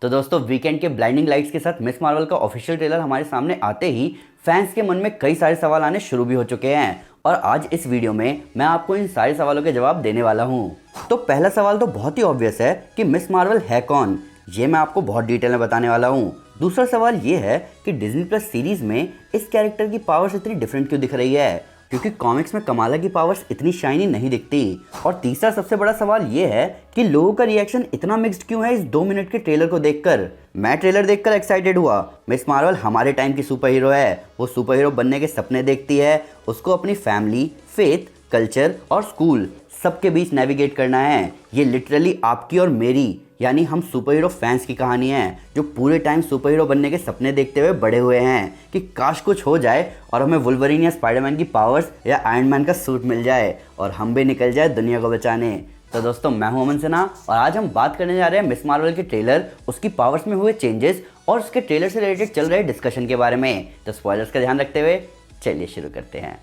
तो दोस्तों वीकेंड के ब्लाइंडिंग लाइट्स के साथ मिस मार्वल का ऑफिशियल ट्रेलर हमारे सामने आते ही फैंस के मन में कई सारे सवाल आने शुरू भी हो चुके हैं और आज इस वीडियो में मैं आपको इन सारे सवालों के जवाब देने वाला हूं। तो पहला सवाल तो बहुत ही ऑब्वियस है कि मिस मार्वल है कौन, ये मैं आपको बहुत डिटेल में बताने वाला हूं। दूसरा सवाल ये है कि डिज्नी प्लस सीरीज में इस कैरेक्टर की पावर्स इतनी डिफरेंट क्यों दिख रही है, क्योंकि कॉमिक्स में कमाला की पावर्स इतनी शाइनी नहीं दिखती। और तीसरा सबसे बड़ा सवाल ये है कि लोगों का रिएक्शन इतना मिक्स्ड क्यों है इस 2 मिनट के ट्रेलर को देखकर। मैं ट्रेलर देखकर एक्साइटेड हुआ। मिस मार्वल हमारे टाइम की सुपर हीरो है, वो सुपर हीरो बनने के सपने देखती है, उसको अपनी फैमिली, फेथ, कल्चर और स्कूल सबके बीच नेविगेट करना है। ये लिटरली आपकी और मेरी यानी हम सुपर हीरो फैंस की कहानी है जो पूरे टाइम सुपर हीरो बनने के सपने देखते हुए बड़े हुए हैं कि काश कुछ हो जाए और हमें वुल्वरीन या स्पाइडरमैन की पावर्स या आयरन मैन का सूट मिल जाए और हम भी निकल जाए दुनिया को बचाने। तो दोस्तों मैं हूं अमन सिन्हा और आज हम बात करने जा रहे हैं मिस मार्वल के ट्रेलर, उसकी पावर्स में हुए चेंजेस और उसके ट्रेलर से रिलेटेड चल रहे डिस्कशन के बारे में। तो स्पॉयलर्स का ध्यान रखते हुए चलिए शुरू करते हैं।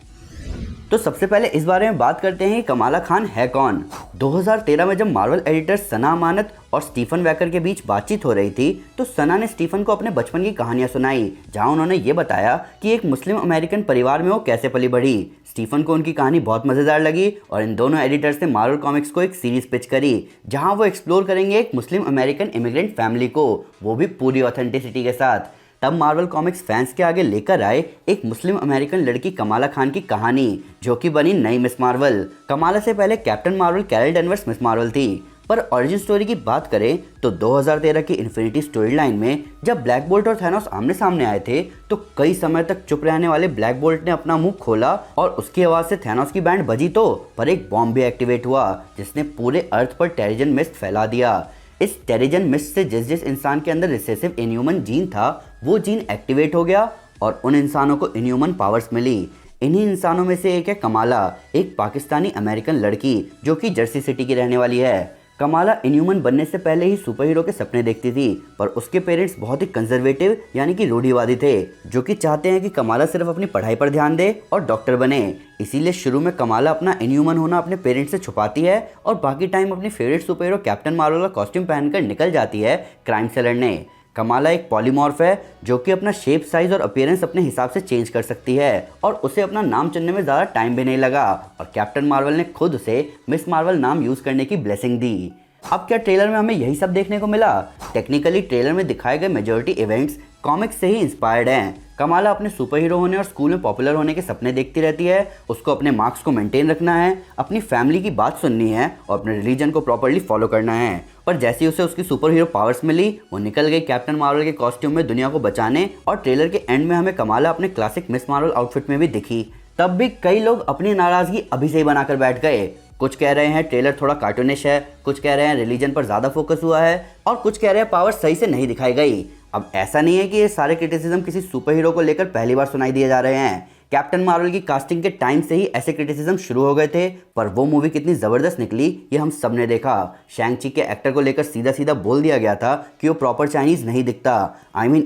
तो सबसे पहले इस बारे में बात करते हैं कि कमाला खान है कौन। 2013 में जब मार्वल एडिटर्स सना अमानत और स्टीफन वैकर के बीच बातचीत हो रही थी तो सना ने स्टीफन को अपने बचपन की कहानियां सुनाई, जहां उन्होंने ये बताया कि एक मुस्लिम अमेरिकन परिवार में वो कैसे पली बढ़ी। स्टीफन को उनकी कहानी बहुत मज़ेदार लगी और इन दोनों एडिटर्स ने मार्वल कॉमिक्स को एक सीरीज पिच करी जहां वो एक्सप्लोर करेंगे एक मुस्लिम अमेरिकन इमिग्रेंट फैमिली को, वो भी पूरी ऑथेंटिसिटी के साथ। तब मार्वल कॉमिक्स फैंस के आगे लेकर आए एक मुस्लिम अमेरिकन लड़की कमाला खान की कहानी जो कि बनी नई मिस मार्वल। कमाला से पहले Captain Marvel Carol Danvers Ms Marvel थी। पर ओरिजिन स्टोरी की बात करें तो 2013 की इन्फिनिटी स्टोरी लाइन में जब ब्लैक बोल्ट और थैनोस आमने सामने आए थे तो कई समय तक चुप रहने वाले ब्लैक बोल्ट ने अपना मुंह खोला और उसकी आवाज़ से थैनोस की बैंड बजी तो पर एक बॉम्ब भी एक्टिवेट हुआ जिसने पूरे अर्थ पर टेरिजन मिस्ट फैला दिया। इस टेरिजन मिस्ट से जिस जिस इंसान के अंदर रिसेसिव इनह्यूमन जीन था वो जीन एक्टिवेट हो गया और उन इंसानों को इनह्यूमन पावर्स मिली। इन्हीं इंसानों में से एक है कमाला, एक पाकिस्तानी अमेरिकन लड़की जो कि जर्सी सिटी की रहने वाली है। कमाला इनह्यूमन बनने से पहले ही सुपर हीरो के सपने देखती थी पर उसके पेरेंट्स बहुत ही कंजर्वेटिव यानी कि रूढ़िवादी थे जो कि चाहते हैं कि कमाला सिर्फ अपनी पढ़ाई पर ध्यान दे और डॉक्टर बने। इसीलिए शुरू में कमाला अपना इनह्यूमन होना अपने पेरेंट्स से छुपाती है और बाकी टाइम अपनी favourite super hero captain Marvel का कॉस्ट्यूम पहनकर निकल जाती है क्राइम से लड़ने। कमाला एक पॉलीमॉर्फ है जो कि अपना शेप, साइज और अपीयरेंस अपने हिसाब से चेंज कर सकती है और उसे अपना नाम चुनने में ज़्यादा टाइम भी नहीं लगा और कैप्टन मार्वल ने खुद उसे मिस मार्वल नाम यूज़ करने की ब्लेसिंग दी। अब क्या ट्रेलर में हमें यही सब देखने को मिला? टेक्निकली ट्रेलर में दिखाए गए मेजॉरिटी इवेंट्स कॉमिक्स से ही इंस्पायर्ड हैं। कमाला अपने सुपर हीरो होने और स्कूल में पॉपुलर होने के सपने देखती रहती है, उसको अपने मार्क्स को मेंटेन रखना है, अपनी फैमिली की बात सुननी है और अपने रिलीजन को प्रॉपर्ली फॉलो करना है। पर जैसे ही उसे उसकी सुपर हीरो पावर्स मिली वो निकल गई कैप्टन मार्वल के कॉस्ट्यूम में दुनिया को बचाने और ट्रेलर के एंड में हमें कमाला अपने क्लासिक मिस मार्वल आउटफिट में भी दिखी। तब भी कई लोग अपनी नाराज़गी अभी से ही बनाकर बैठ गए। कुछ कह रहे हैं ट्रेलर थोड़ा कार्टूनिश है, कुछ कह रहे हैं रिलीजन पर ज़्यादा फोकस हुआ है और कुछ कह रहे हैं पावर सही से नहीं दिखाई गई। अब ऐसा नहीं है कि ये सारे क्रिटिसिज्म किसी सुपर हीरो को लेकर पहली बार सुनाई दिए जा रहे हैं। कैप्टन मार्वल की कास्टिंग के टाइम से ही ऐसे क्रिटिसिज्म शुरू हो गए थे पर वो मूवी कितनी ज़बरदस्त निकली ये हम सब ने देखा। शैंग ची के एक्टर को लेकर सीधा सीधा बोल दिया गया था कि वो प्रॉपर चाइनीज़ नहीं दिखता।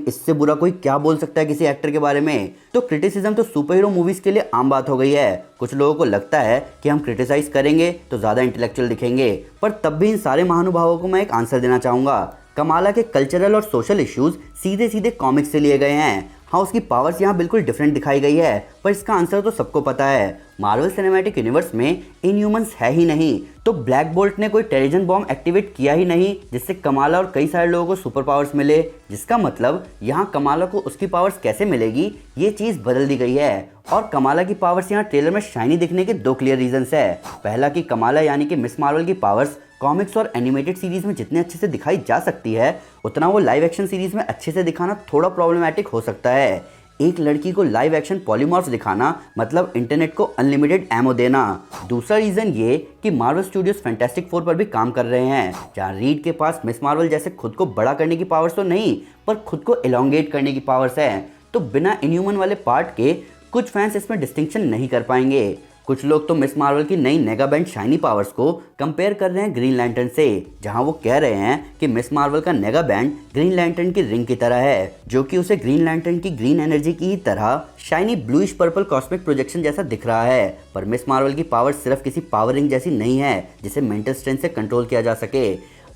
इससे बुरा कोई क्या बोल सकता है किसी एक्टर के बारे में। तो क्रिटिसिज्म तो सुपर हीरो मूवीज़ के लिए आम बात हो गई है। कुछ लोगों को लगता है कि हम क्रिटिसाइज़ करेंगे तो ज़्यादा इंटेलेक्चुअल दिखेंगे, पर तब भी इन सारे महानुभावों को मैं एक आंसर देना चाहूँगा। कमाला के कल्चरल और सोशल इश्यूज सीधे सीधे कॉमिक्स से लिए गए हैं। हाँ, उसकी पावर्स यहाँ बिल्कुल डिफरेंट दिखाई गई है पर इसका आंसर तो सबको पता है। मार्वल सिनेमैटिक यूनिवर्स में इनह्यूमंस है ही नहीं तो ब्लैक बोल्ट ने कोई टेरिजन बॉम्ब एक्टिवेट किया ही नहीं जिससे कमाला और कई सारे लोगों को सुपर पावर्स मिले, जिसका मतलब यहाँ कमाला को उसकी पावर्स कैसे मिलेगी ये चीज़ बदल दी गई है। और कमाला की पावर्स यहाँ ट्रेलर में शाइनी दिखने के 2 क्लियर रीजंस है। पहला कि कमाला यानी कि मिस मार्वल की पावर्स कॉमिक्स और एनिमेटेड सीरीज में जितने अच्छे से दिखाई जा सकती है उतना वो लाइव एक्शन सीरीज में अच्छे से दिखाना थोड़ा प्रॉब्लमैटिक हो सकता है। एक लड़की को लाइव एक्शन पॉलीमॉर्फ्स दिखाना मतलब इंटरनेट को अनलिमिटेड एमो देना। दूसरा रीज़न ये कि मार्वल स्टूडियोज फैंटास्टिक फोर पर भी काम कर रहे हैं जहाँ रीड के पास मिस मार्वल जैसे खुद को बड़ा करने की पावर्स तो नहीं पर खुद को एलोंगेट करने की पावर्स है। तो बिना इनह्यूमन वाले पार्ट के कुछ फैंस इसमें डिस्टिंक्शन नहीं कर पाएंगे। कुछ लोग तो मिस मार्वल की नई नेगा बैंड शाइनी पावर्स को कंपेयर कर रहे हैं ग्रीन लैंटर्न से, जहां वो कह रहे हैं कि मिस मार्वल का नेगा बैंड ग्रीन लैंटर्न की रिंग की तरह है जो कि उसे ग्रीन लैंटर्न की ग्रीन एनर्जी की ही तरह shiny bluish purple cosmic projection जैसा दिख रहा है। पर मिस मार्वल की पावर सिर्फ किसी पावर रिंग जैसी नहीं है जिसे मेंटल स्ट्रेंथ से कंट्रोल किया जा सके।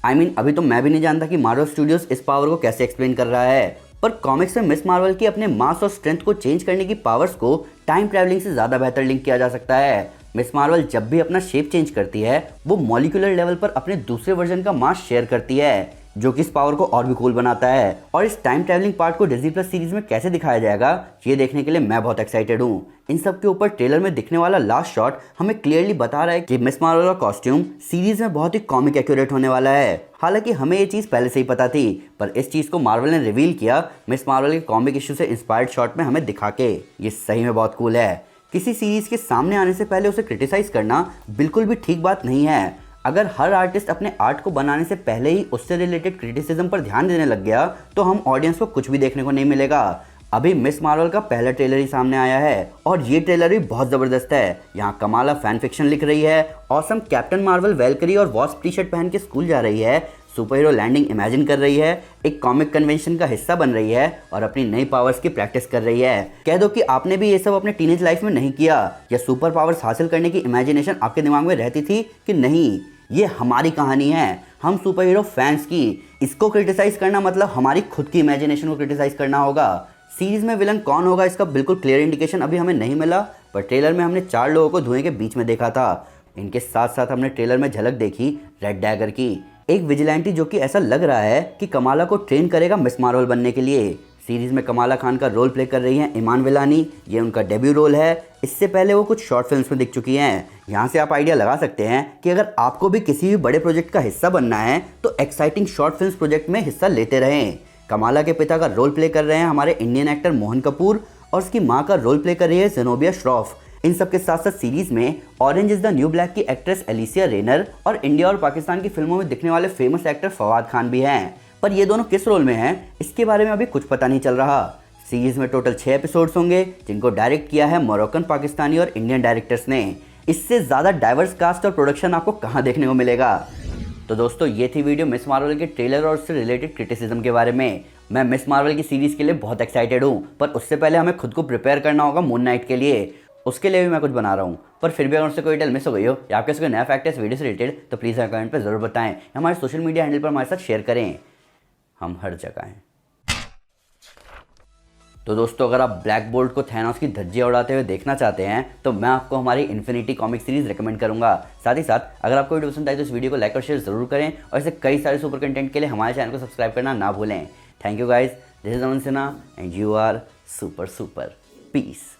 अभी तो मैं भी नहीं जानता कि मार्वल स्टूडियोज इस पावर को कैसे एक्सप्लेन कर रहा है, पर कॉमिक्स में मिस मार्वल की अपने मास और स्ट्रेंथ को चेंज करने की पावर्स को टाइम ट्रैवलिंग से ज़्यादा बेहतर लिंक किया जा सकता है। मिस मार्वल जब भी अपना शेप चेंज करती है वो मॉलिक्यूलर लेवल पर अपने दूसरे वर्जन का मास शेयर करती है, जो कि इस पावर को और भी कूल बनाता है। और इस टाइम ट्रैवलिंग पार्ट को डिज्नी प्लस सीरीज में कैसे दिखाया जाएगा ये देखने के लिए मैं बहुत एक्साइटेड हूँ। इन सब के ऊपर ट्रेलर में दिखने वाला लास्ट शॉट हमें क्लियरली बता रहा है कि मिस मार्वल का कॉस्ट्यूम सीरीज में बहुत ही कॉमिक एक्यूरेट होने वाला है। हालांकि हमें ये चीज़ पहले से ही पता थी, पर इस चीज़ को मार्वल ने रिवील किया मिस मार्वल के कॉमिक इशू से इंस्पायर्ड शॉट में हमें दिखा के। ये सही में बहुत कूल है। किसी सीरीज के सामने आने से पहले उसे क्रिटिसाइज करना बिल्कुल भी ठीक बात नहीं है। अगर हर आर्टिस्ट अपने आर्ट को बनाने से पहले ही उससे रिलेटेड क्रिटिसिज्म पर ध्यान देने लग गया तो हम ऑडियंस को कुछ भी देखने को नहीं मिलेगा। अभी मिस मार्वल का पहला ट्रेलर ही सामने आया है और ये ट्रेलर भी बहुत ज़बरदस्त है। यहाँ कमाला फैन फिक्शन लिख रही है, ऑसम कैप्टन मार्वल वैल्करी और वॉस्प टी शर्ट पहन के स्कूल जा रही है, सुपर हीरो लैंडिंग इमेजिन कर रही है, एक कॉमिक कन्वेंशन का हिस्सा बन रही है और अपनी नई पावर्स की प्रैक्टिस कर रही है। कह दो कि आपने भी ये सब अपने टीनेज लाइफ में नहीं किया, या सुपर पावर्स हासिल करने की इमेजिनेशन आपके दिमाग में रहती थी कि नहीं। ये हमारी कहानी है, हम सुपर हीरो फैंस की। इसको क्रिटिसाइज करना मतलब हमारी खुद की इमेजिनेशन को क्रिटिसाइज करना होगा। सीरीज में विलन कौन होगा इसका बिल्कुल क्लियर इंडिकेशन अभी हमें नहीं मिला, पर ट्रेलर में हमने 4 लोगों को धुएं के बीच में देखा था। इनके साथ साथ हमने ट्रेलर में झलक देखी रेड डैगर की, एक विजिलेंटी जो कि ऐसा लग रहा है कि कमाला को ट्रेन करेगा मिस मार्वल बनने के लिए। सीरीज में कमाला खान का रोल प्ले कर रही हैं ईमान विलानी, ये उनका डेब्यू रोल है। इससे पहले वो कुछ शॉर्ट फिल्म्स में दिख चुकी हैं। यहाँ से आप आइडिया लगा सकते हैं कि अगर आपको भी किसी भी बड़े प्रोजेक्ट का हिस्सा बनना है तो एक्साइटिंग शॉर्ट फिल्म्स प्रोजेक्ट में हिस्सा लेते रहें। कमाला के पिता का रोल प्ले कर रहे हैं हमारे इंडियन एक्टर मोहन कपूर और उसकी माँ का रोल प्ले कर रही है ज़ेनोबिया श्रॉफ। इन सब के साथ साथ सीरीज में orange is the new black की एक्ट्रेस एलिसिया रेनर और इंडिया और पाकिस्तान की फिल्मों में दिखने वाले फेमस एक्टर फवाद खान भी हैं। पर ये दोनों किस रोल में हैं इसके बारे में अभी कुछ पता नहीं चल रहा। सीरीज में टोटल 6 एपिसोड्स होंगे जिनको डायरेक्ट किया है मोरक्कन, पाकिस्तानी और इंडियन डायरेक्टर्स ने। इससे ज़्यादा डाइवर्स कास्ट और प्रोडक्शन आपको कहाँ देखने को मिलेगा। तो दोस्तों ये थी वीडियो मिस मार्वल के ट्रेलर और उससे रिलेटेड क्रिटिसिज्म के बारे में। मैं मिस मार्वल की सीरीज़ के लिए बहुत एक्साइटेड हूँ, पर उससे पहले हमें खुद को प्रिपेयर करना होगा मून नाइट के लिए। उसके लिए भी मैं कुछ बना रहा हूँ, पर फिर भी अगर उससे कोई डिटेल मिस हो गई हो या आपके कोई नया फैक्ट है इस वीडियो से रिलेटेड तो प्लीज़ हमें कमेंट पर ज़रूर बताएं। हमारे सोशल मीडिया हैंडल पर हमारे साथ शेयर करें, हम हर जगह हैं। तो दोस्तों अगर आप ब्लैक बोल्ट को थैनोस की धज्जियां उड़ाते हुए देखना चाहते हैं तो मैं आपको हमारी इन्फिनिटी कॉमिक सीरीज रेकमेंड करूंगा। साथ ही साथ अगर आपको वीडियो पसंद आए तो इस वीडियो को लाइक और शेयर जरूर करें और ऐसे कई सारे सुपर कंटेंट के लिए हमारे चैनल को सब्सक्राइब करना ना भूलें। Thank you guys, this is Aman Sinha and you are super super. Piece.